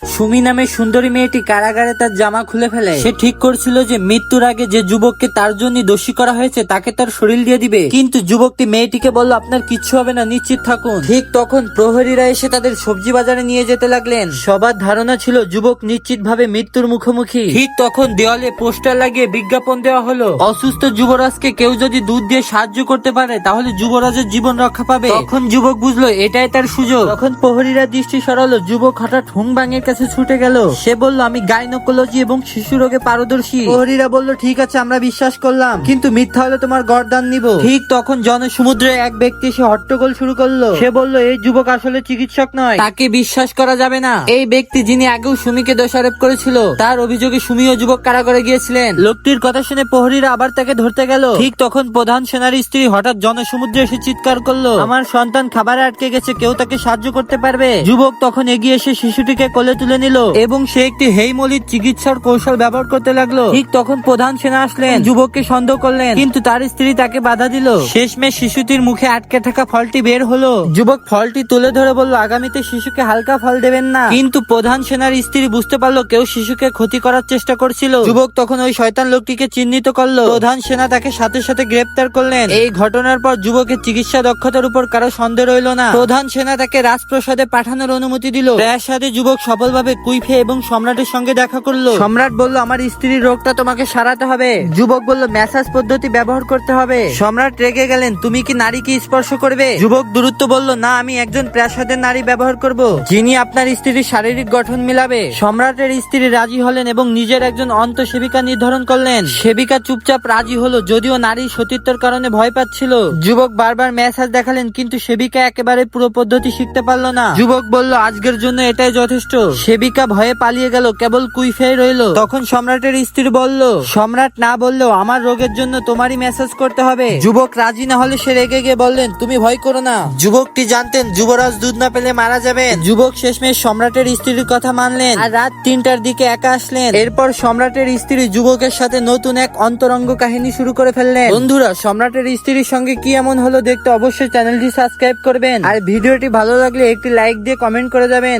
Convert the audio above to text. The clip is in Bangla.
সুমি নামে সুন্দরী মেয়েটি কারাগারে তার জামা খুলে ফেলে। সে ঠিক করছিল যে মৃত্যুর আগে যে যুবককে তার জন্য দোষী করা হয়েছে তাকে তার শরীর দিয়ে দিবে, কিন্তু যুবকটি মেয়েটিকে বলল আপনার কিচ্ছু হবে না, নিশ্চিত থাকুন। ঠিক তখন প্রহরীরা এসে তাদের সবজি বাজারে নিয়ে যেতে লাগলেন। সবার ধারণা ছিল যুবক নিশ্চিত ভাবে মৃত্যুর মুখোমুখি। ঠিক তখন দেওয়ালে পোস্টার লাগিয়ে বিজ্ঞাপন দেওয়া হলো, অসুস্থ যুবরাজকে কেউ যদি দুধ দিয়ে সাহায্য করতে পারে তাহলে যুবরাজের জীবন রক্ষা পাবে। তখন যুবক বুঝলো এটাই তার সুযোগ। তখন প্রহরীরা দৃষ্টি সরালো, যুবক হঠাৎ হুং বাঙের কাছে ছুটে গেল। সে বলল আমি গাইনোকোলজি এবং শিশু রোগে পারদর্শী। প্রহরীরা বলল ঠিক আছে আমরা বিশ্বাস করলাম, কিন্তু মিথ্যা হলে তোমার গর্দান নিব। ঠিক তখন জনসমুদ্রে এক ব্যক্তি এসে হট্টগোল শুরু করলো। সে বলল এই যুবক আসলে চিকিৎসক নয়, তাকে বিশ্বাস করা যাবে না। এই ব্যক্তি যিনি আগেও সুমিকে দোষারোপ করেছিল, তার অভিযোগে সুমি ও যুবক কারাগারে গিয়েছিলেন। লোকটির কথা শুনে প্রহরীরা আবার তাকে ধরতে গেল। ঠিক তখন প্রধান সেনার স্ত্রী হঠাৎ জনসমুদ্রে এসে চিৎকার করলো, আমার সন্তান খাবারে আটকে গেছে, কেউ তাকে সাহায্য করতে পারবে? যুবক তখন এগিয়ে এসে শিশুটিকে কোলে তুলে নিল এবং সে একটি হেইমলির চিকিৎসার কৌশল ব্যবহার করতে লাগলো। ঠিক তখন প্রধান সেনা আসলেন, যুবককে সন্দেহ করলেন, কিন্তু তার স্ত্রী তাকে বাধা দিল। শেষমেশ শিশুটির মুখে আটকে থাকা ফলটি বের হলো। যুবক ফলটি তুলে ধরে বলল আগামীতে শিশুকে হালকা ফল দেবেন না। কিন্তু প্রধান সেনার স্ত্রী বুঝতে পারলো কেউ শিশুকে ক্ষতি করার চেষ্টা করছিল। যুবক তখন ওই শয়তান লোকটিকে চিহ্নিত করলো। প্রধান সেনা তাকে সাথে সাথে গ্রেপ্তার করলেন। এই ঘটনার পর যুবকের চিকিৎসা দক্ষতার উপর কারো সন্দেহ রইল না। প্রধান সেনা তাকে রাজপ্রাসাদে পাঠানোর অনুমতি দিল। প্রাসাদে যুবক সফলভাবে কুইফে এবং সম্রাটের সঙ্গে দেখা করলো। সম্রাট বলল আমার স্ত্রীর রোগটা তোমাকে সারাতে হবে। যুবক বলল ম্যাসাজ পদ্ধতি ব্যবহার করতে হবে। সম্রাট রেগে গেলেন, তুমি কি নারীকে স্পর্শ করবে? যুবক দূরত্ব বলল না, আমি একজন প্রাসাদের নারী ব্যবহার করব, যিনি আপনার স্ত্রীর শারীরিক গঠন মিলাবে। সম্রাটের স্ত্রী রাজি হলেন এবং নিজের একজন অন্তঃসেবিকা নির্ধারণ করলেন। সেবিকা চুপচাপ রাজি হলো, যদিও নারী সতীত্বের কারণে ভয় পাচ্ছিল। যুবক বারবার ম্যাসাজ দেখালেন, কিন্তু সেবিকা একেবারে পুরো পদ্ধতি শিখতে পারলো না। যুবক বলল আজকের জন্য এটাই যথেষ্ট। সেবিকা ভয়ে পালিয়ে গেল, কেবল কুইফে রইল। তখন সম্রাটের স্ত্রী বলল, সম্রাট না বললেও আমার রোগের জন্য তোমারই ম্যাসাজ করতে হবে। যুবক রাজি না হলে সে রেগে গিয়ে বললেন তুমি ভয় করো না। যুবকটি জানতেন যুবরাজ দুধ না পেলে মারা যাবেন। যুবক শেষমেশ সম্রাটের স্ত্রীর কথা মানলেন আর রাত 3টার দিকে একা আসলেন। এরপর সম্রাটের স্ত্রী যুবকের সাথে নতুন এক অন্তরঙ্গ কাহিনী শুরু করে ফেললেন। বন্ধুরা, সম্রাটের স্ত্রীর সঙ্গে কি এমন হলো দেখতে অবশ্যই চ্যানেলটি সাবস্ক্রাইব করবেন আর ভিডিওটি ভালো লাগলে একটি লাইক দিয়ে কমেন্ট করে যাবেন।